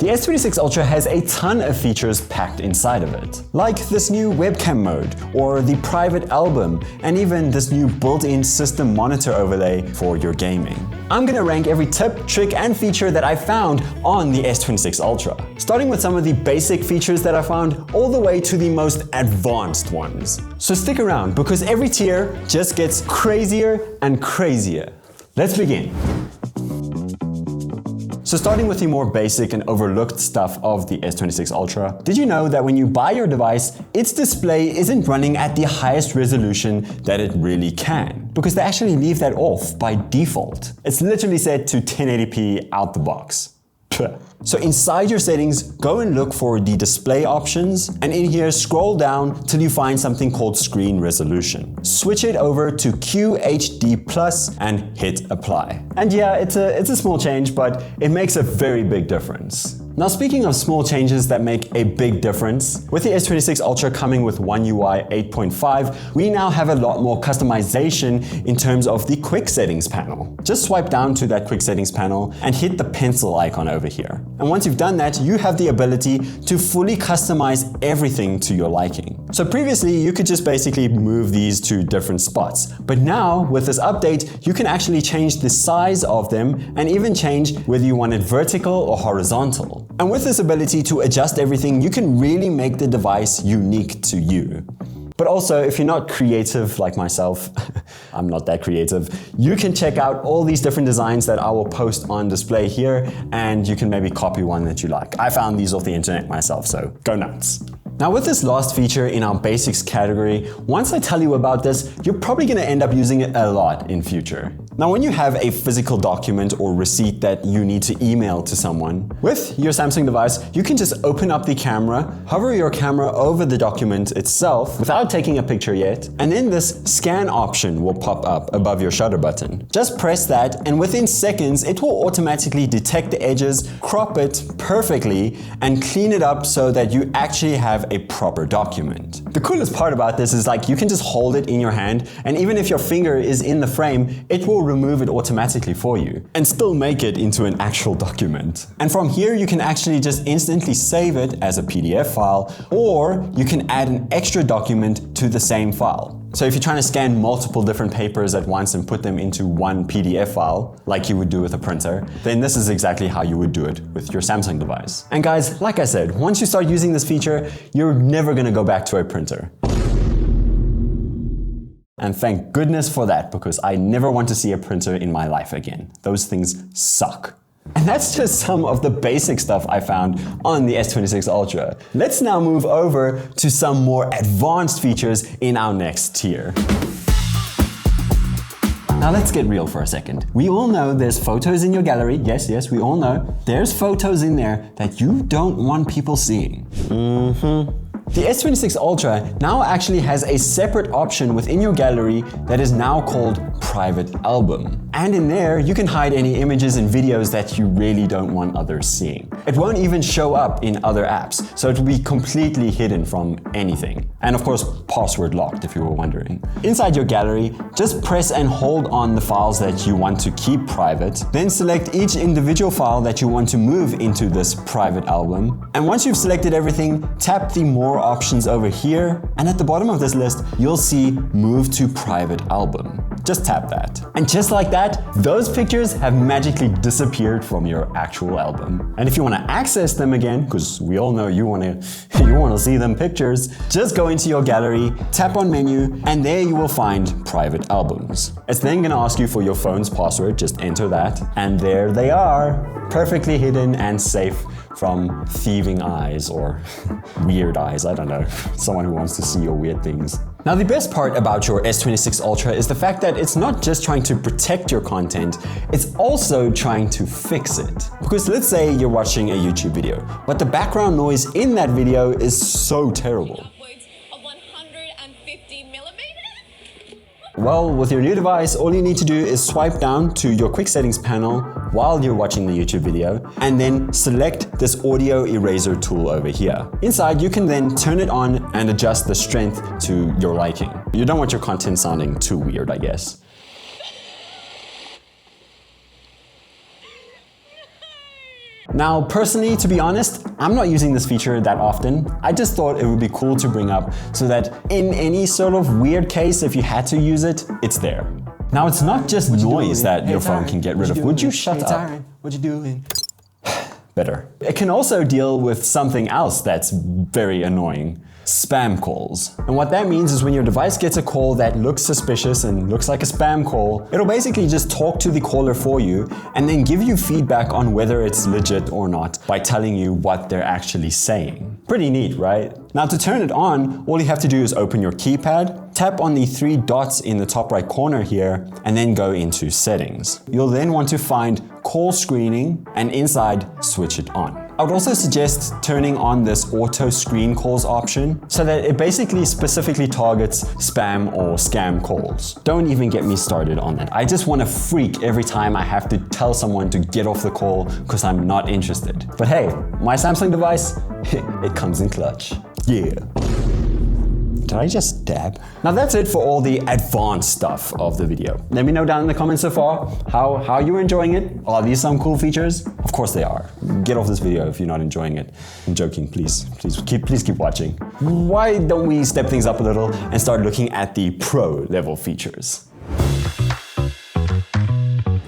The S26 Ultra has a ton of features packed inside of it, like this new webcam mode, or the private album, and even this new built-in system monitor overlay for your gaming. I'm gonna rank every tip, trick, and feature that I found on the S26 Ultra, starting with some of the basic features that I found all the way to the most advanced ones. So stick around, because every tier just gets crazier and crazier. Let's begin. So starting with the more basic and overlooked stuff of the S26 Ultra, did you know that when you buy your device, its display isn't running at the highest resolution that it really can? Because they actually leave that off by default. It's literally set to 1080p out the box. So inside your settings, go and look for the display options, and in here scroll down till you find something called screen resolution. Switch it over to QHD+ and hit apply. And yeah, it's a small change, but it makes a very big difference. Now speaking of small changes that make a big difference, with the S26 Ultra coming with One UI 8.5, we now have a lot more customization in terms of the quick settings panel. Just swipe down to that quick settings panel and hit the pencil icon over here. And once you've done that, you have the ability to fully customize everything to your liking. So previously, you could just basically move these to different spots. But now, with this update, you can actually change the size of them and even change whether you want it vertical or horizontal. And with this ability to adjust everything, you can really make the device unique to you. But also, if you're not creative like myself, I'm not that creative, you can check out all these different designs that I will post on display here, and you can maybe copy one that you like. I found these off the internet myself, so go nuts. Now with this last feature in our basics category, once I tell you about this, you're probably gonna end up using it a lot in future. Now when you have a physical document or receipt that you need to email to someone, with your Samsung device, you can just open up the camera, hover your camera over the document itself without taking a picture yet, and then this scan option will pop up above your shutter button. Just press that, and within seconds, it will automatically detect the edges, crop it perfectly, and clean it up so that you actually have a proper document. The coolest part about this is like you can just hold it in your hand, and even if your finger is in the frame, it will remove it automatically for you and still make it into an actual document. And from here, you can actually just instantly save it as a PDF file, or you can add an extra document to the same file. So if you're trying to scan multiple different papers at once and put them into one PDF file, like you would do with a printer, then this is exactly how you would do it with your Samsung device. And guys, like I said, once you start using this feature, you're never gonna go back to a printer. And thank goodness for that, because I never want to see a printer in my life again. Those things suck. And that's just some of the basic stuff I found on the S26 Ultra. Let's now move over to some more advanced features in our next tier. Now let's get real for a second. We all know there's photos in your gallery. Yes, we all know. There's photos in there that you don't want people seeing. The S26 Ultra now actually has a separate option within your gallery that is now called Private Album. And in there, you can hide any images and videos that you really don't want others seeing. It won't even show up in other apps, so it will be completely hidden from anything. And of course, password locked if you were wondering. Inside your gallery, just press and hold on the files that you want to keep private, then select each individual file that you want to move into this private album. And once you've selected everything, tap the More options over here, and at the bottom of this list, you'll see Move to Private Album. Just tap that. And just like that, those pictures have magically disappeared from your actual album. And if you want to access them again, because we all know you want to see them pictures, just go into your gallery, tap on menu, and there you will find Private Albums. It's then going to ask you for your phone's password, just enter that, and there they are, perfectly hidden and safe from thieving eyes or weird eyes, I don't know, someone who wants to see your weird things. Now the best part about your S26 Ultra is the fact that it's not just trying to protect your content, it's also trying to fix it. Because let's say you're watching a YouTube video, but the background noise in that video is so terrible. Well, with your new device, all you need to do is swipe down to your quick settings panel while you're watching the YouTube video, and then select this audio eraser tool over here. Inside, you can then turn it on and adjust the strength to your liking. You don't want your content sounding too weird, I guess. Now, personally, to be honest, I'm not using this feature that often. I just thought it would be cool to bring up so that in any sort of weird case, if you had to use it, it's there. Now, it's not just noise that your phone can get rid of. Would you shut up? What you doing? Better. It can also deal with something else that's very annoying. Spam calls. And what that means is when your device gets a call that looks suspicious and looks like a spam call, it'll basically just talk to the caller for you and then give you feedback on whether it's legit or not by telling you what they're actually saying. Pretty neat, right? Now to turn it on, all you have to do is open your keypad, tap on the 3 dots in the top right corner here, and then go into settings. You'll then want to find call screening and inside switch it on. I would also suggest turning on this auto screen calls option so that it basically specifically targets spam or scam calls. Don't even get me started on that. I just want to freak every time I have to tell someone to get off the call because I'm not interested. But hey, my Samsung device, it comes in clutch. Yeah. Did I just dab? Now that's it for all the advanced stuff of the video. Let me know down in the comments so far how you're enjoying it. Are these some cool features? Of course they are. Get off this video if you're not enjoying it. I'm joking, please keep watching. Why don't we step things up a little and start looking at the pro level features?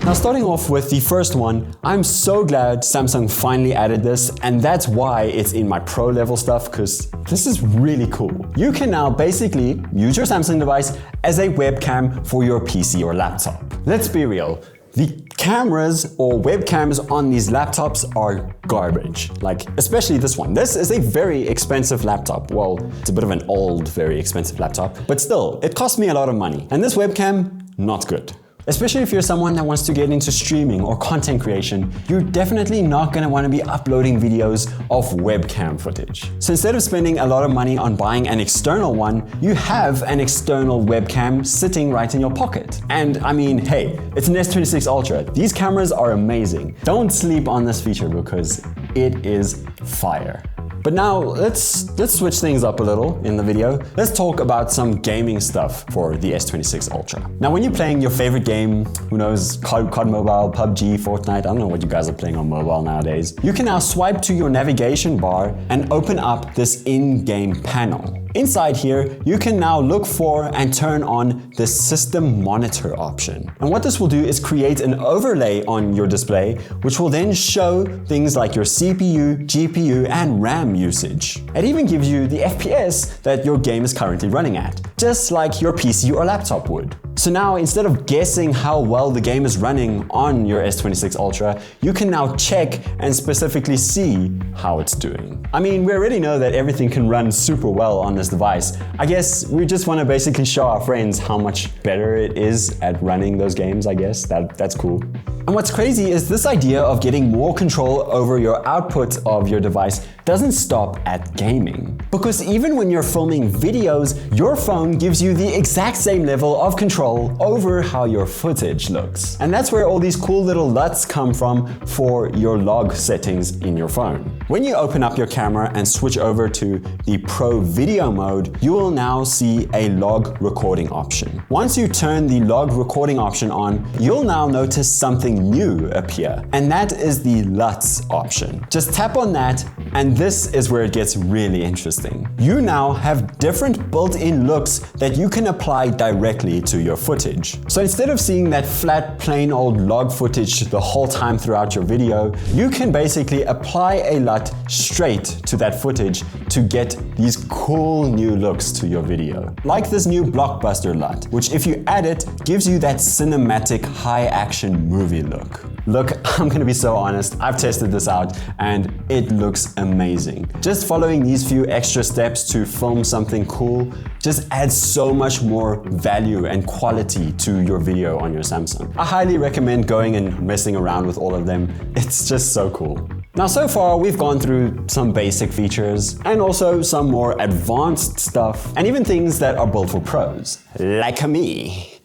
Now starting off with the first one, I'm so glad Samsung finally added this, and that's why it's in my pro level stuff, because this is really cool. You can now basically use your Samsung device as a webcam for your PC or laptop. Let's be real, the cameras or webcams on these laptops are garbage. Like, especially this one. This is a very expensive laptop. Well, it's a bit of an old, very expensive laptop, but still, it cost me a lot of money. And this webcam, not good. Especially if you're someone that wants to get into streaming or content creation, you're definitely not going to want to be uploading videos of webcam footage. So instead of spending a lot of money on buying an external one, you have an external webcam sitting right in your pocket. And I mean, hey, it's an S26 Ultra. These cameras are amazing. Don't sleep on this feature because it is fire. But now let's switch things up a little in the video. Let's talk about some gaming stuff for the S26 Ultra. Now when you're playing your favorite game, who knows, COD Mobile, PUBG, Fortnite, I don't know what you guys are playing on mobile nowadays, you can now swipe to your navigation bar and open up this in-game panel. Inside here, you can now look for and turn on the system monitor option. And what this will do is create an overlay on your display, which will then show things like your CPU, GPU, and RAM usage. It even gives you the FPS that your game is currently running at, just like your PC or laptop would. So now, instead of guessing how well the game is running on your S26 Ultra, you can now check and specifically see how it's doing. I mean, we already know that everything can run super well on this device. I guess we just want to basically show our friends how much better it is at running those games, I guess. That's cool. And what's crazy is this idea of getting more control over your output of your device doesn't stop at gaming. Because even when you're filming videos, your phone gives you the exact same level of control over how your footage looks. And that's where all these cool little LUTs come from for your log settings in your phone. When you open up your camera and switch over to the Pro Video mode, you will now see a log recording option. Once you turn the log recording option on, you'll now notice something new appear, and that is the LUTs option. Just tap on that, and this is where it gets really interesting. You now have different built-in looks that you can apply directly to your footage. So instead of seeing that flat, plain old log footage the whole time throughout your video, you can basically apply a LUT straight to that footage to get these cool new looks to your video. Like this new blockbuster LUT, which if you add it, gives you that cinematic high-action movie look. Look, I'm gonna be so honest, I've tested this out and it looks amazing. Just following these few extra steps to film something cool just adds so much more value and quality to your video on your Samsung. I highly recommend going and messing around with all of them. It's just so cool. Now so far we've gone through some basic features and also some more advanced stuff and even things that are built for pros, like me.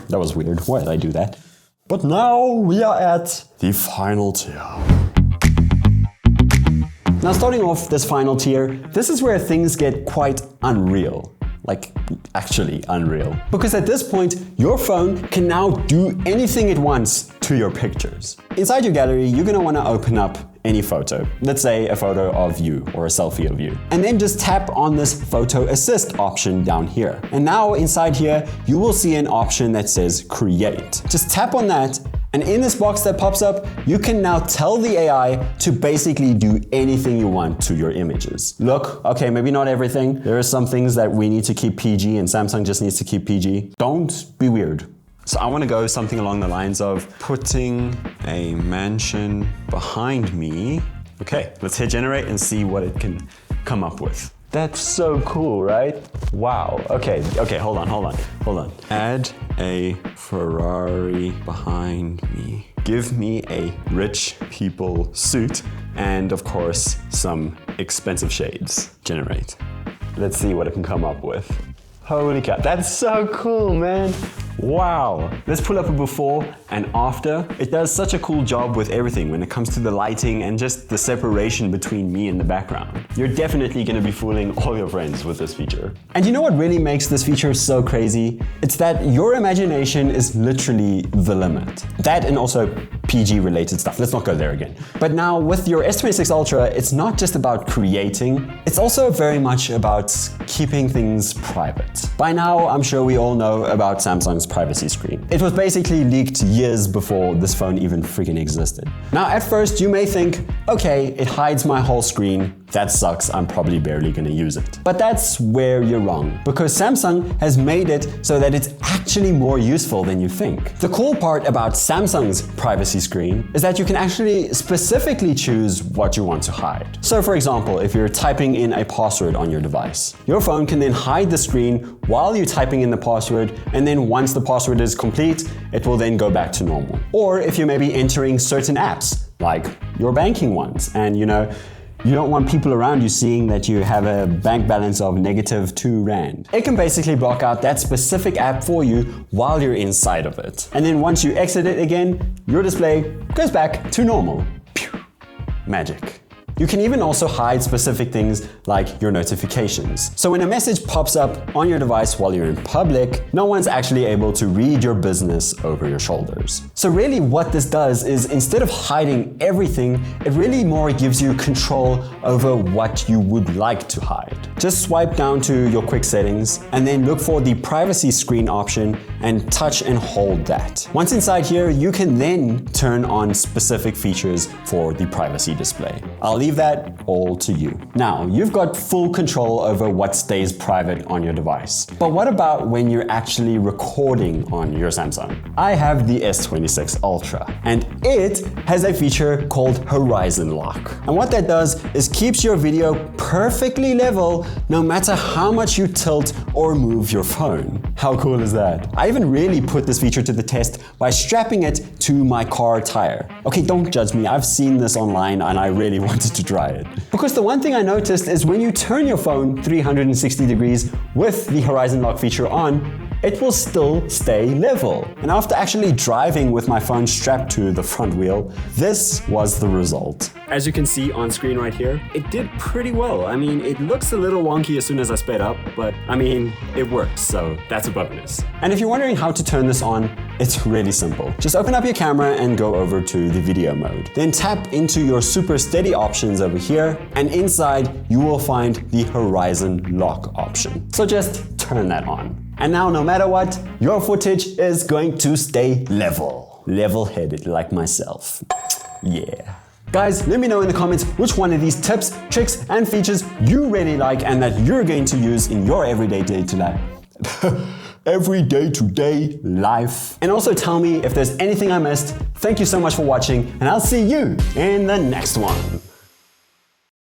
That was weird, why did I do that? But now we are at the final tier. Now starting off this final tier, this is where things get quite unreal. Like, actually unreal. Because at this point, your phone can now do anything it wants to your pictures. Inside your gallery, you're gonna wanna open up any photo. Let's say a photo of you or a selfie of you. And then just tap on this photo assist option down here. And now inside here, you will see an option that says create. Just tap on that, and in this box that pops up, you can now tell the AI to basically do anything you want to your images. Look, okay, maybe not everything. There are some things that we need to keep PG and Samsung just needs to keep PG. Don't be weird. So I want to go something along the lines of putting a mansion behind me. Okay, let's hit generate and see what it can come up with. That's so cool, right? Wow. Okay, hold on. Add a Ferrari behind me. Give me a rich people suit and of course some expensive shades. Generate. Let's see what it can come up with. Holy cow, that's so cool, man. Wow. Let's pull up a before and after. It does such a cool job with everything when it comes to the lighting and just the separation between me and the background. You're definitely gonna be fooling all your friends with this feature. And you know what really makes this feature so crazy? It's that your imagination is literally the limit. That and also PG related stuff. Let's not go there again. But now with your S26 Ultra, it's not just about creating, it's also very much about keeping things private. By now, I'm sure we all know about Samsung's privacy screen. It was basically leaked years before this phone even freaking existed. Now, at first you may think, okay, it hides my whole screen. That sucks, I'm probably barely gonna use it. But that's where you're wrong, because Samsung has made it so that it's actually more useful than you think. The cool part about Samsung's privacy screen is that you can actually specifically choose what you want to hide. So for example, if you're typing in a password on your device, your phone can then hide the screen while you're typing in the password, and then once the password is complete, it will then go back to normal. Or if you're maybe entering certain apps, like your banking ones, and you don't want people around you seeing that you have a bank balance of -2 Rand. It can basically block out that specific app for you while you're inside of it. And then once you exit it again, your display goes back to normal. Pew. Magic. You can even also hide specific things like your notifications. So when a message pops up on your device while you're in public, no one's actually able to read your business over your shoulders. So really what this does is instead of hiding everything, it really more gives you control over what you would like to hide. Just swipe down to your quick settings and then look for the privacy screen option and touch and hold that. Once inside here, you can then turn on specific features for the privacy display. I'll leave that all to you. Now, you've got full control over what stays private on your device. But what about when you're actually recording on your Samsung? I have the S26 Ultra, and it has a feature called Horizon Lock. And what that does is keeps your video perfectly level no matter how much you tilt or move your phone. How cool is that? I even really put this feature to the test by strapping it to my car tire. Okay, don't judge me. I've seen this online and I really wanted to try it. Because the one thing I noticed is when you turn your phone 360 degrees with the Horizon Lock feature on, it will still stay level. And after actually driving with my phone strapped to the front wheel, this was the result. As you can see on screen right here, it did pretty well. I mean, it looks a little wonky as soon as I sped up, but I mean, it works, so that's a bonus. And if you're wondering how to turn this on, it's really simple. Just open up your camera and go over to the video mode. Then tap into your super steady options over here, and inside you will find the Horizon Lock option. So just turn that on. And now, no matter what, your footage is going to stay level. Level-headed like myself. Yeah. Guys, let me know in the comments which one of these tips, tricks, and features you really like and that you're going to use in your everyday day-to-day life. And also tell me if there's anything I missed. Thank you so much for watching, and I'll see you in the next one.